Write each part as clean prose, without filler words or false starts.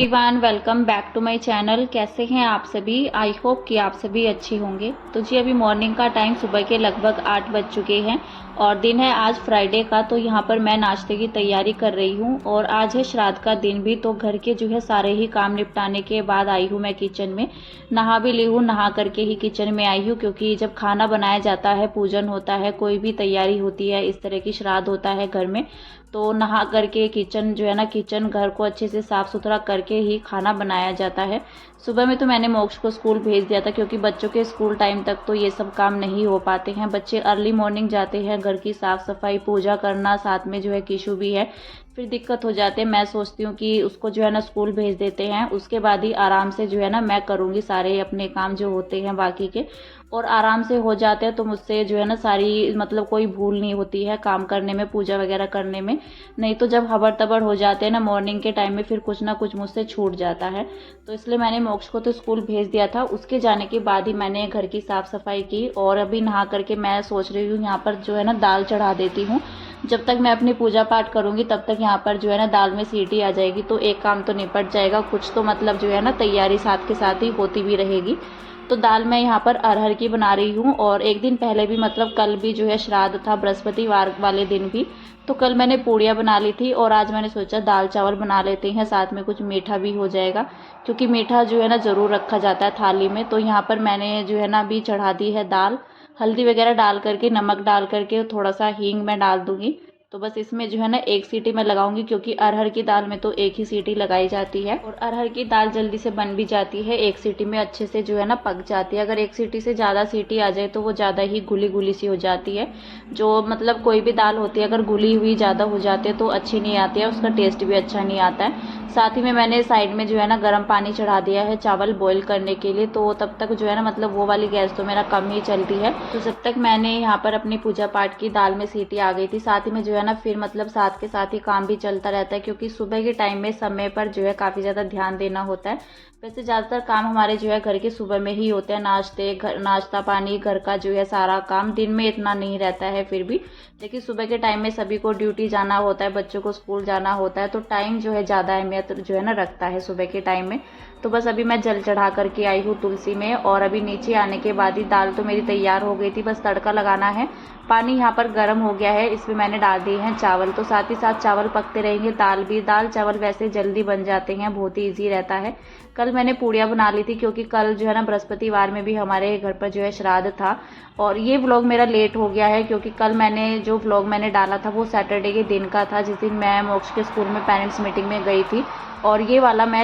Everyone, welcome back to my channel. कैसे हैं आप सभी? आई होप कि आप सभी अच्छे होंगे। तो जी अभी मॉर्निंग का टाइम सुबह के लगभग 8 बज चुके हैं और दिन है आज फ्राइडे का। तो यहाँ पर मैं नाश्ते की तैयारी कर रही हूँ और आज है श्राद्ध का दिन भी। तो घर के जो है सारे ही काम निपटाने के बाद आई हूँ मैं किचन में। नहा भी ली हूँ, नहा करके ही किचन में आई हूँ, क्योंकि जब खाना बनाया जाता है, पूजन होता है, कोई भी तैयारी होती है, इस तरह की श्राद्ध होता है घर में, तो नहा करके किचन जो है ना, किचन घर को अच्छे से साफ सुथरा करके ही खाना बनाया जाता है। सुबह में तो मैंने मोक्ष को स्कूल भेज दिया था, क्योंकि बच्चों के स्कूल टाइम तक तो ये सब काम नहीं हो पाते हैं। बच्चे अर्ली मॉर्निंग जाते हैं, घर की साफ सफाई, पूजा करना, साथ में जो है किशु भी है, फिर दिक्कत हो जाते हैं। मैं सोचती हूँ कि उसको जो है ना स्कूल भेज देते हैं, उसके बाद ही आराम से जो है ना मैं करूँगी सारे अपने काम जो होते हैं बाकी के, और आराम से हो जाते हैं। तो मुझसे जो है ना सारी मतलब कोई भूल नहीं होती है काम करने में, पूजा वगैरह करने में। नहीं तो जब हबड़ तबड़ हो जाते हैं ना मॉर्निंग के टाइम में, फिर कुछ ना कुछ मुझसे छूट जाता है। तो इसलिए मैंने मोक्ष को तो स्कूल भेज दिया था। उसके जाने के बाद ही मैंने घर की साफ सफाई की और अभी नहा करके मैं सोच रही हूँ यहाँ पर जो है ना दाल चढ़ा देती हूँ। जब तक मैं अपनी पूजा पाठ करूँगी तब तक यहाँ पर जो है ना दाल में सीटी आ जाएगी, तो एक काम तो निपट जाएगा। कुछ तो मतलब जो है ना तैयारी साथ के साथ ही होती भी रहेगी। तो दाल मैं यहाँ पर अरहर की बना रही हूँ, और एक दिन पहले भी मतलब कल भी जो है श्राद्ध था, बृहस्पतिवार वाले दिन भी, तो कल मैंने पूड़ियाँ बना ली थी और आज मैंने सोचा दाल चावल बना लेते हैं, साथ में कुछ मीठा भी हो जाएगा, क्योंकि मीठा जो है ना ज़रूर रखा जाता है थाली में। तो यहाँ पर मैंने जो है ना अभी चढ़ा दी है दाल, हल्दी वगैरह डाल करके, नमक डाल करके, थोड़ा सा हींग मैं डाल दूँगी। तो बस इसमें जो है ना एक सीटी मैं लगाऊंगी, क्योंकि अरहर की दाल में तो एक ही सीटी लगाई जाती है और अरहर की दाल जल्दी से बन भी जाती है, एक सीटी में अच्छे से जो है ना पक जाती है। अगर एक सीटी से ज़्यादा सीटी आ जाए तो वो ज़्यादा ही गुली गुली सी हो जाती है। जो मतलब कोई भी दाल होती है, अगर गुली हुई ज़्यादा हो जाती है तो अच्छी नहीं आती है, उसका टेस्ट भी अच्छा नहीं आता है। साथ ही में मैंने साइड में जो है ना गर्म पानी चढ़ा दिया है चावल बॉईल करने के लिए। तो तब तक जो है ना मतलब वो वाली गैस तो मेरा कम ही चलती है। तो जब तक मैंने यहाँ पर अपनी पूजा पाठ की, दाल में सीटी आ गई थी, साथ ही में जो है ना फिर मतलब साथ के साथ ही काम भी चलता रहता है, क्योंकि सुबह के टाइम में समय पर जो है काफ़ी ज़्यादा ध्यान देना होता है। वैसे ज़्यादातर काम हमारे जो है घर के सुबह में ही होते हैं, नाश्ता पानी, घर का जो है सारा काम दिन में इतना नहीं रहता है फिर भी, लेकिन सुबह के टाइम में सभी को ड्यूटी जाना होता है, बच्चों को स्कूल जाना होता है, तो टाइम जो है ज़्यादा अहमियत जो है ना रखता है सुबह के टाइम में। तो बस अभी मैं जल चढ़ा करके आई हूँ तुलसी में, और अभी नीचे आने के बाद ही दाल तो मेरी तैयार हो गई थी, बस तड़का लगाना है। पानी यहाँ पर गर्म हो गया है, इसमें मैंने डाल दिए हैं चावल, तो साथ ही साथ चावल पकते रहेंगे, दाल चावल वैसे जल्दी बन जाते हैं, बहुत ही ईजी रहता है। कल मैंने पूड़ियाँ बना ली थी, क्योंकि कल जो है ना बृहस्पतिवार में भी हमारे घर पर जो है श्राद्ध था। और ये व्लॉग मेरा लेट हो गया है, क्योंकि कल मैंने जो व्लॉग मैंने डाला था वो सैटरडे के दिन का था, जिस दिन मैं मोक्ष के स्कूल में पेरेंट्स मीटिंग में गई थी। और ये वाला मैं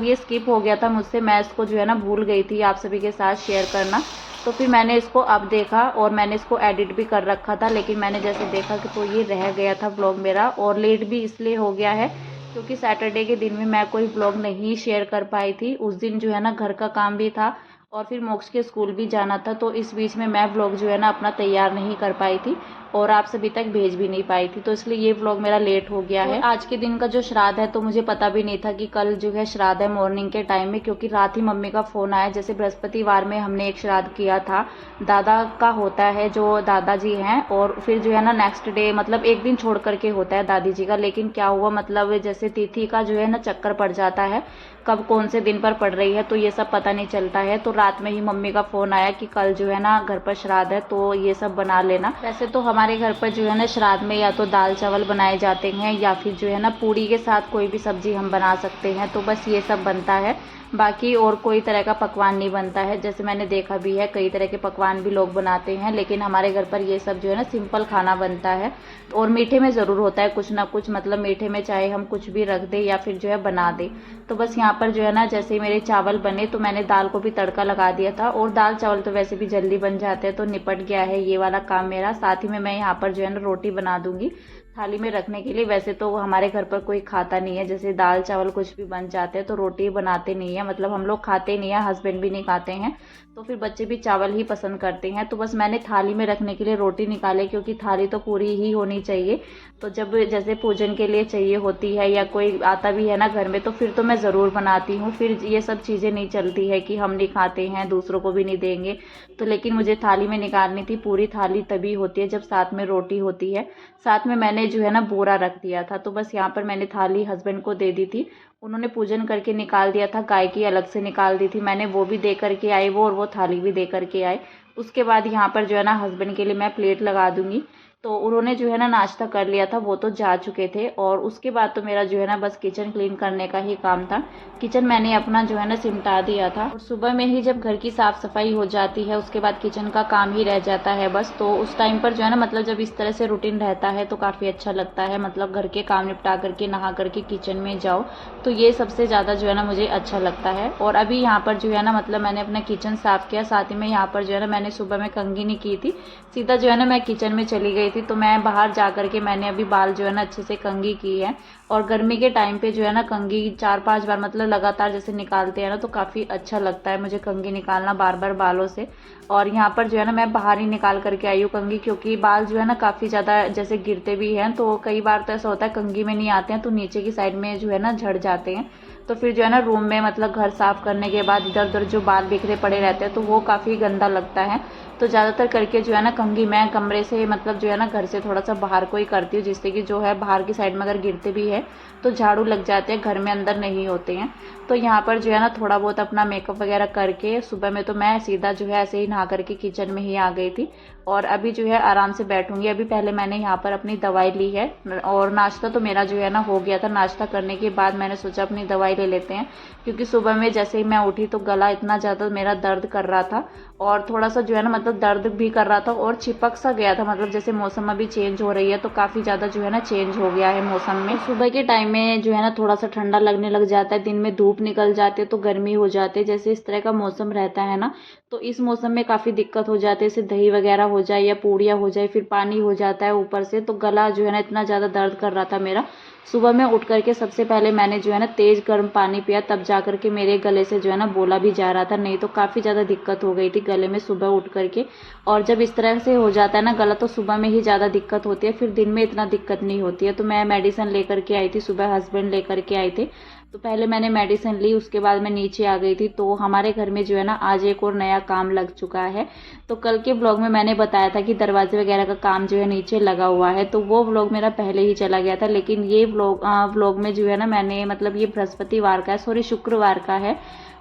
ये स्किप हो गया था मुझसे, मैं इसको जो है ना भूल गई थी आप सभी के साथ शेयर करना। तो फिर मैंने इसको अब देखा और मैंने इसको एडिट भी कर रखा था, लेकिन मैंने जैसे देखा कि तो ये रह गया था व्लॉग मेरा, और लेट भी इसलिए हो गया है क्योंकि सैटरडे के दिन में मैं कोई व्लॉग नहीं शेयर कर पाई थी। उस दिन जो है ना घर का काम भी था और फिर मोक्ष के स्कूल भी जाना था, तो इस बीच में मैं व्लॉग जो है ना अपना तैयार नहीं कर पाई थी और आप सभी तक भेज भी नहीं पाई थी, तो इसलिए ये व्लॉग मेरा लेट हो गया है। आज के दिन का जो श्राद्ध है, तो मुझे पता भी नहीं था कि कल जो है श्राद्ध है मॉर्निंग के टाइम में, क्योंकि रात ही मम्मी का फ़ोन आया। जैसे बृहस्पतिवार में हमने एक श्राद्ध किया था, दादा का होता है, जो दादाजी हैं, और फिर जो है ना नेक्स्ट डे मतलब एक दिन छोड़ करके होता है दादी जी का। लेकिन क्या हुआ मतलब जैसे तिथि का जो है ना चक्कर पड़ जाता है, कब कौन से दिन पर पड़ रही है, तो ये सब पता नहीं चलता है। तो रात में ही मम्मी का फ़ोन आया कि कल जो है ना घर पर श्राद्ध है, तो ये सब बना लेना। वैसे तो हमारे घर पर जो है ना श्राद्ध में या तो दाल चावल बनाए जाते हैं, या फिर जो है ना पूड़ी के साथ कोई भी सब्जी हम बना सकते हैं, तो बस ये सब बनता है। बाकी और कोई तरह का पकवान नहीं बनता है। जैसे मैंने देखा भी है कई तरह के पकवान भी लोग बनाते हैं, लेकिन हमारे घर पर ये सब जो है ना सिंपल खाना बनता है। और मीठे में ज़रूर होता है कुछ ना कुछ, मतलब मीठे में चाहे हम कुछ भी रख दें या फिर जो है बना दें। तो बस यहाँ पर जो है ना जैसे ही मेरे चावल बने तो मैंने दाल को भी तड़का लगा दिया था, और दाल चावल तो वैसे भी जल्दी बन जाते हैं, तो निपट गया है ये वाला काम मेरा। साथ ही में मैं यहाँ पर जो है ना रोटी बना दूंगी थाली में रखने के लिए। वैसे तो हमारे घर पर कोई खाता नहीं है, जैसे दाल चावल कुछ भी बन जाते हैं तो रोटी बनाते नहीं है, मतलब हम लोग खाते नहीं है, हस्बैंड भी नहीं खाते हैं, तो फिर बच्चे भी चावल ही पसंद करते हैं। तो बस मैंने थाली में रखने के लिए रोटी निकाले, क्योंकि थाली तो पूरी ही होनी चाहिए। तो जब जैसे पूजन के लिए चाहिए होती है या कोई आता भी है ना घर में, तो फिर तो मैं ज़रूर बनाती हूँ। फिर ये सब चीज़ें नहीं चलती है कि हम नहीं खाते हैं दूसरों को भी नहीं देंगे, तो लेकिन मुझे थाली में निकालनी थी। पूरी थाली तभी होती है जब साथ में रोटी होती है। साथ में मैंने मैंने जो है ना बोरा रख दिया था। तो बस यहाँ पर मैंने थाली हस्बैंड को दे दी थी, उन्होंने पूजन करके निकाल दिया था। गाय की अलग से निकाल दी थी मैंने, वो भी दे करके आई वो, और वो थाली भी दे करके आए। उसके बाद यहाँ पर जो है ना हस्बैंड के लिए मैं प्लेट लगा दूंगी। तो उन्होंने जो है ना नाश्ता कर लिया था, वो तो जा चुके थे। और उसके बाद तो मेरा जो है ना बस किचन क्लीन करने का ही काम था। किचन मैंने अपना जो है ना सिमटा दिया था। और सुबह में ही जब घर की साफ सफाई हो जाती है उसके बाद किचन का काम ही रह जाता है बस। तो उस टाइम पर जो है ना मतलब जब इस तरह से रूटीन रहता है तो काफ़ी अच्छा लगता है। मतलब घर के काम निपटा करके नहा करके किचन में जाओ, तो ये सबसे ज़्यादा जो है ना मुझे अच्छा लगता है। और अभी यहाँ पर जो है ना मतलब मैंने अपना किचन साफ़ किया, साथ ही में यहाँ पर जो है ना मैंने सुबह में कंघी नहीं की थी, सीधा जो है ना मैं किचन में चली गई थी। तो मैं बाहर जा करके मैंने अभी बाल जो है ना अच्छे से कंघी की है। और गर्मी के टाइम पे जो है ना कंघी 4-5 बार मतलब लगातार जैसे निकालते हैं ना तो काफ़ी अच्छा लगता है मुझे कंघी निकालना बार बार बालों से। और यहाँ पर जो है ना मैं बाहर ही निकाल करके आई हूँ कंघी, क्योंकि बाल जो है ना काफ़ी ज़्यादा जैसे गिरते भी हैं। तो कई बार तो ऐसा होता है कंघी में नहीं आते हैं तो नीचे की साइड में जो है ना झड़ जाते हैं। तो फिर जो है ना रूम में मतलब घर साफ़ करने के बाद इधर उधर जो बाल बिखरे पड़े रहते हैं तो वो काफ़ी गंदा लगता है। तो ज़्यादातर करके जो है ना कंघी मैं कमरे से मतलब जो है ना घर से थोड़ा सा बाहर को ही करती हूँ, जिससे कि जो है बाहर की साइड में अगर गिरते भी है तो झाड़ू लग जाते हैं, घर में अंदर नहीं होते हैं। तो यहाँ पर जो है ना थोड़ा बहुत अपना मेकअप वगैरह करके सुबह में तो मैं सीधा जो है ऐसे ही नहा करके किचन में ही आ गई थी। और अभी जो है आराम से बैठूंगी। अभी पहले मैंने यहाँ पर अपनी दवाई ली है और नाश्ता तो मेरा जो है ना हो गया था। नाश्ता करने के बाद मैंने सोचा अपनी दवाई ले लेते हैं, क्योंकि सुबह में जैसे ही मैं उठी तो गला इतना ज़्यादा मेरा दर्द कर रहा था और थोड़ा सा जो है ना मतलब दर्द भी कर रहा था और चिपक सा गया था। मतलब जैसे मौसम अभी चेंज हो रही है तो काफ़ी ज़्यादा जो है ना चेंज हो गया है मौसम में। सुबह के टाइम में जो है ना थोड़ा सा ठंडा लगने लग जाता है, दिन में धूप निकल जाती है तो गर्मी हो जाती है। जैसे इस तरह का मौसम रहता है ना तो इस मौसम में काफ़ी दिक्कत हो जाती है। जैसे दही वगैरह हो जाए या पूड़ियाँ हो जाए, फिर पानी हो जाता है ऊपर से, तो गला जो है ना इतना ज़्यादा दर्द कर रहा था मेरा। सुबह में उठ करके सबसे पहले मैंने जो है ना तेज़ गर्म पानी पिया, तब जा करके मेरे गले से जो है ना बोला भी जा रहा था, नहीं तो काफ़ी ज़्यादा दिक्कत हो गई थी गले में सुबह उठ करके। और जब इस तरह से हो जाता है ना गला तो सुबह में ही ज़्यादा दिक्कत होती है, फिर दिन में इतना दिक्कत नहीं होती है। तो मैं मेडिसिन लेकर के आई थी, सुबह हस्बैंड लेकर के आए थे, तो पहले मैंने मेडिसिन ली, उसके बाद मैं नीचे आ गई थी। तो हमारे घर में जो है ना आज एक और नया काम लग चुका है। तो कल के ब्लॉग में मैंने बताया था कि दरवाजे वगैरह का काम जो है नीचे लगा हुआ है, तो वो ब्लॉग मेरा पहले ही चला गया था। लेकिन ये ब्लॉग में जो है ना मैंने मतलब ये बृहस्पतिवार का है, सॉरी शुक्रवार का है।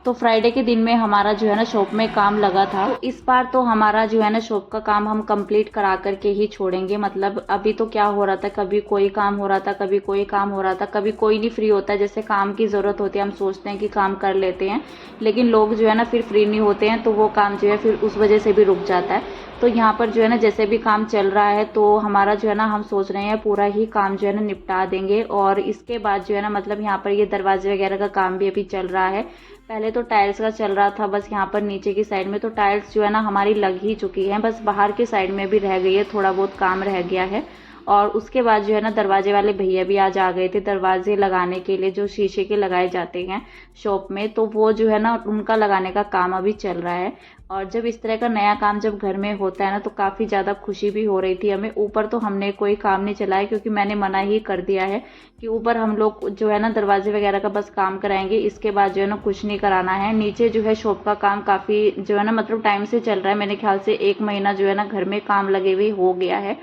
तो फ्राइडे के दिन में हमारा जो है ना शॉप में काम लगा था। तो इस बार तो हमारा जो है ना शॉप का काम हम कंप्लीट करा करके ही छोड़ेंगे। मतलब अभी तो क्या हो रहा था, कभी कोई काम हो रहा था, कभी कोई काम हो रहा था, कभी कोई नहीं फ्री होता है। जैसे काम की ज़रूरत होती है हम सोचते हैं कि काम कर लेते हैं, लेकिन लोग जो है ना फिर फ्री नहीं होते हैं तो वो काम जो है फिर उस वजह से भी रुक जाता है। तो यहाँ पर जो है ना जैसे भी काम चल रहा है तो हमारा जो है ना हम सोच रहे हैं पूरा ही काम जो है ना निपटा देंगे। और इसके बाद जो है ना मतलब यहाँ पर ये दरवाजे वगैरह का काम भी अभी चल रहा है। पहले तो टाइल्स का चल रहा था, बस यहाँ पर नीचे की साइड में तो टाइल्स जो है ना हमारी लग ही चुकी है, बस बाहर की साइड में भी रह गई है, थोड़ा बहुत काम रह गया है। और उसके बाद जो है ना दरवाजे वाले भैया भी आज आ गए थे दरवाजे लगाने के लिए, जो शीशे के लगाए जाते हैं शॉप में, तो वो जो है ना उनका लगाने का काम अभी चल रहा है। और जब इस तरह का नया काम जब घर में होता है ना तो काफ़ी ज़्यादा खुशी भी हो रही थी हमें। ऊपर तो हमने कोई काम नहीं चलाया क्योंकि मैंने मना ही कर दिया है कि ऊपर हम लोग जो है ना दरवाजे वगैरह का बस काम कराएंगे, इसके बाद जो है ना कुछ नहीं कराना है। नीचे जो है शॉप का काम काफ़ी जो है ना मतलब टाइम से चल रहा है, मेरे ख्याल से 1 महीना जो है ना घर में काम लगे हुए हो गया है।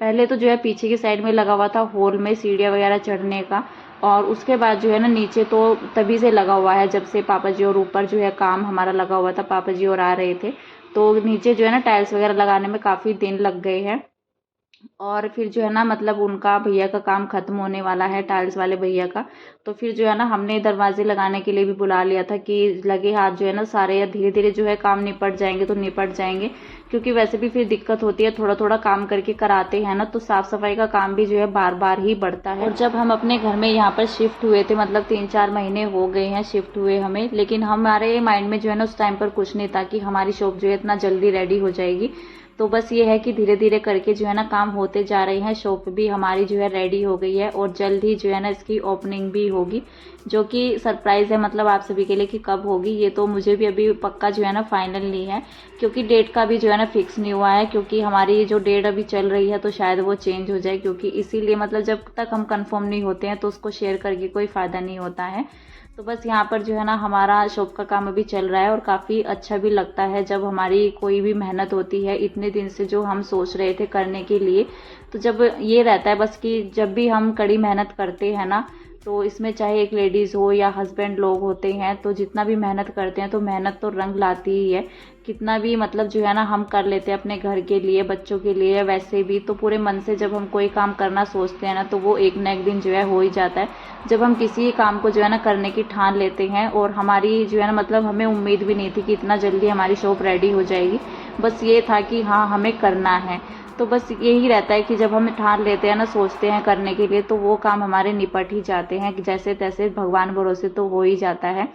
पहले तो जो है पीछे की साइड में लगा हुआ था हॉल में सीढ़ियाँ वगैरह चढ़ने का, और उसके बाद जो है ना नीचे तो तभी से लगा हुआ है जब से पापा जी और ऊपर जो है काम हमारा लगा हुआ था, पापा जी और आ रहे थे। तो नीचे जो है ना टाइल्स वगैरह लगाने में काफ़ी दिन लग गए हैं। और फिर जो है ना मतलब उनका भैया का काम ख़त्म होने वाला है, टाइल्स वाले भैया का। तो फिर जो है ना हमने दरवाजे लगाने के लिए भी बुला लिया था कि लगे हाथ जो है ना सारे धीरे धीरे जो है काम निपट जाएंगे तो निपट जाएंगे, क्योंकि वैसे भी फिर दिक्कत होती है, थोड़ा थोड़ा काम करके कराते हैं ना तो साफ़ सफाई का काम भी जो है बार बार ही बढ़ता है। और जब हम अपने घर में यहाँ पर शिफ्ट हुए थे, मतलब 3-4 महीने हो गए हैं शिफ्ट हुए हमें, लेकिन हमारे माइंड में जो है ना उस टाइम पर कुछ नहीं था कि हमारी शॉप जो है इतना जल्दी रेडी हो जाएगी। तो बस ये है कि धीरे धीरे करके जो है ना काम होते जा रहे हैं। शॉप भी हमारी जो है रेडी हो गई है और जल्द ही जो है ना इसकी ओपनिंग भी होगी, जो कि सरप्राइज़ है मतलब आप सभी के लिए कि कब होगी ये तो मुझे भी अभी पक्का जो है ना फाइनल नहीं है, क्योंकि डेट का भी जो है ना फिक्स नहीं हुआ है। क्योंकि हमारी जो डेट अभी चल रही है तो शायद वो चेंज हो जाए, क्योंकि इसीलिए मतलब जब तक हम कंफर्म नहीं होते हैं तो उसको शेयर करके कोई फ़ायदा नहीं होता है। तो बस यहाँ पर जो है ना हमारा शॉप का काम अभी चल रहा है और काफ़ी अच्छा भी लगता है जब हमारी कोई भी मेहनत होती है इतने दिन से जो हम सोच रहे थे करने के लिए। तो जब ये रहता है बस कि जब भी हम कड़ी मेहनत करते हैं ना, तो इसमें चाहे एक लेडीज़ हो या हस्बैंड लोग होते हैं, तो जितना भी मेहनत करते हैं तो मेहनत तो रंग लाती ही है। कितना भी मतलब जो है ना हम कर लेते हैं अपने घर के लिए, बच्चों के लिए, वैसे भी तो पूरे मन से जब हम कोई काम करना सोचते हैं ना, तो वो एक न एक दिन जो है हो ही जाता है। जब हम किसी काम को जो है ना करने की ठान लेते हैं, और हमारी जो है ना मतलब हमें उम्मीद भी नहीं थी कि इतना जल्दी हमारी शॉप रेडी हो जाएगी। बस ये था कि हाँ हमें करना है। तो बस यही रहता है कि जब हम ठान लेते हैं ना, सोचते हैं करने के लिए, तो वो काम हमारे निपट ही जाते हैं, जैसे तैसे भगवान भरोसे तो हो ही जाता है।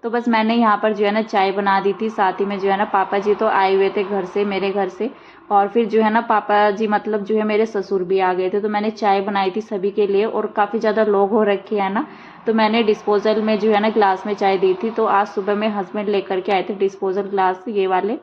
तो बस मैंने यहाँ पर जो है ना चाय बना दी थी, साथ ही में जो है ना पापा जी तो आए हुए थे घर से, मेरे घर से, और फिर जो है ना पापा जी मतलब जो है मेरे ससुर भी आ गए थे। तो मैंने चाय बनाई थी सभी के लिए, और काफ़ी ज़्यादा लोग हो रखे हैं ना, तो मैंने डिस्पोजल में जो है ना ग्लास में चाय दी थी। तो आज सुबह में हस्बैंड लेकर के आए थे डिस्पोजल ग्लास ये वाले,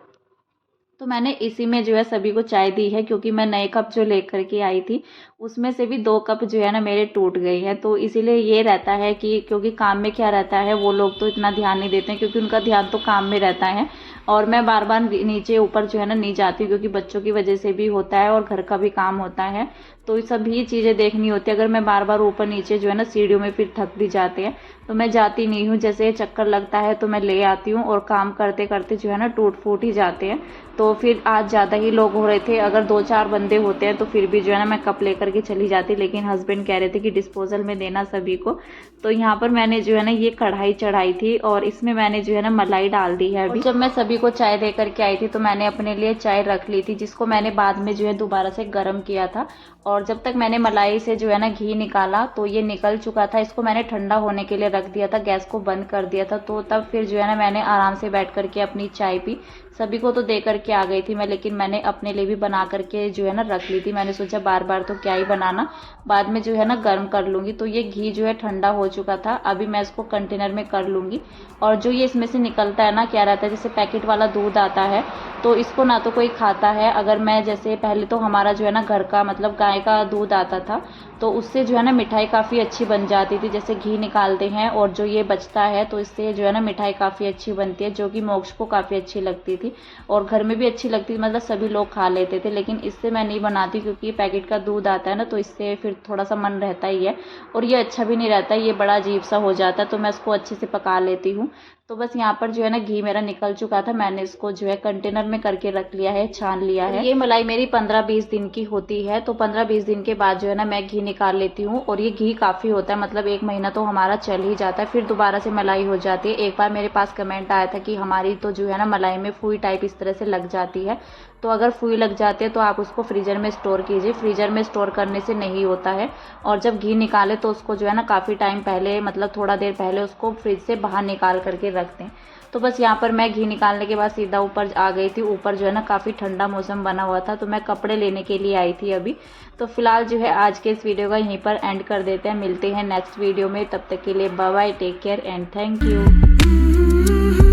तो मैंने इसी में जो है सभी को चाय दी है, क्योंकि मैं नए कप जो लेकर के आई थी उसमें से भी 2 कप जो है ना मेरे टूट गए हैं। तो इसीलिए ये रहता है कि क्योंकि काम में क्या रहता है, वो लोग तो इतना ध्यान नहीं देते हैं क्योंकि उनका ध्यान तो काम में रहता है, और मैं बार बार नीचे ऊपर जो है ना नहीं जाती, क्योंकि बच्चों की वजह से भी होता है और घर का भी काम होता है, तो ये सभी चीज़ें देखनी होती है। अगर मैं बार बार ऊपर नीचे जो है ना सीढ़ियों में फिर थक भी जाते हैं, तो मैं जाती नहीं हूँ। जैसे चक्कर लगता है तो मैं ले आती हूँ, और काम करते करते जो है ना टूट फूट ही जाते हैं। तो फिर आज ज़्यादा ही लोग हो रहे थे, अगर 2-4 बंदे होते हैं तो फिर भी जो है ना मैं कप लेकर के चली जाती, लेकिन हस्बैंड कह रहे थे कि डिस्पोजल में देना सभी को। तो यहाँ पर मैंने जो है ना ये कढ़ाई चढ़ाई थी, और इसमें मैंने जो है ना मलाई डाल दी है अभी। जब मैं सभी को चाय दे करके आई थी तो मैंने अपने लिए चाय रख ली थी, जिसको मैंने बाद में जो है दोबारा से गर्म किया था। और जब तक मैंने मलाई से जो है ना घी निकाला तो ये निकल चुका था, इसको मैंने ठंडा होने के लिए रख दिया था, गैस को बंद कर दिया था। तो तब फिर जो है ना मैंने आराम से बैठ करके अपनी चाय पी। सभी को तो दे करके आ गई थी मैं, लेकिन मैंने अपने लिए भी बना करके जो है ना रख ली थी। मैंने सोचा बार बार तो क्या ही बनाना, बाद में जो है ना गर्म कर लूँगी। तो ये घी जो है ठंडा हो चुका था, अभी मैं इसको कंटेनर में कर लूँगी। और जो ये इसमें से निकलता है ना, क्या रहता है, जैसे पैकेट वाला दूध आता है, तो इसको ना तो कोई खाता है। अगर मैं जैसे पहले तो हमारा जो है ना घर का मतलब गाय का दूध आता था, तो उससे जो है ना मिठाई काफ़ी अच्छी बन जाती थी। जैसे घी निकालते हैं और जो ये बचता है, तो इससे जो है ना मिठाई काफ़ी अच्छी बनती है, जो कि मोक्ष को काफ़ी अच्छी लगती थी और घर में भी अच्छी लगती थी, मतलब सभी लोग खा लेते थे। लेकिन इससे मैं नहीं बनाती, क्योंकि पैकेट का दूध आता है ना, तो इससे फिर थोड़ा सा मन रहता ही है, और ये अच्छा भी नहीं रहता, ये बड़ा अजीब सा हो जाता है। तो मैं इसको अच्छे से पका लेती हूँ। तो बस यहाँ पर जो है ना घी मेरा निकल चुका था, मैंने इसको जो है कंटेनर में करके रख लिया है, छान लिया है। ये मलाई मेरी 15-20 दिन की होती है, तो 15-20 दिन के बाद जो है ना मैं घी निकाल लेती हूँ, और ये घी काफ़ी होता है, मतलब 1 महीना तो हमारा चल ही जाता है, फिर दोबारा से मलाई हो जाती है। एक बार मेरे पास कमेंट आया था कि हमारी तो जो है ना मलाई में फुई टाइप इस तरह से लग जाती है, तो अगर फुई लग जाती है तो आप उसको फ्रीजर में स्टोर कीजिए। फ्रीजर में स्टोर करने से नहीं होता है, और जब घी निकाले तो उसको जो है ना काफ़ी टाइम पहले, मतलब थोड़ा देर पहले उसको फ्रिज से बाहर निकाल करके रख दें। तो बस यहाँ पर मैं घी निकालने के बाद सीधा ऊपर आ गई थी। ऊपर जो है ना काफ़ी ठंडा मौसम बना हुआ था, तो मैं कपड़े लेने के लिए आई थी अभी। तो फिलहाल जो है आज के इस वीडियो का यहीं पर एंड कर देते हैं, मिलते हैं नेक्स्ट वीडियो में। तब तक के लिए bye bye, take care and thank you.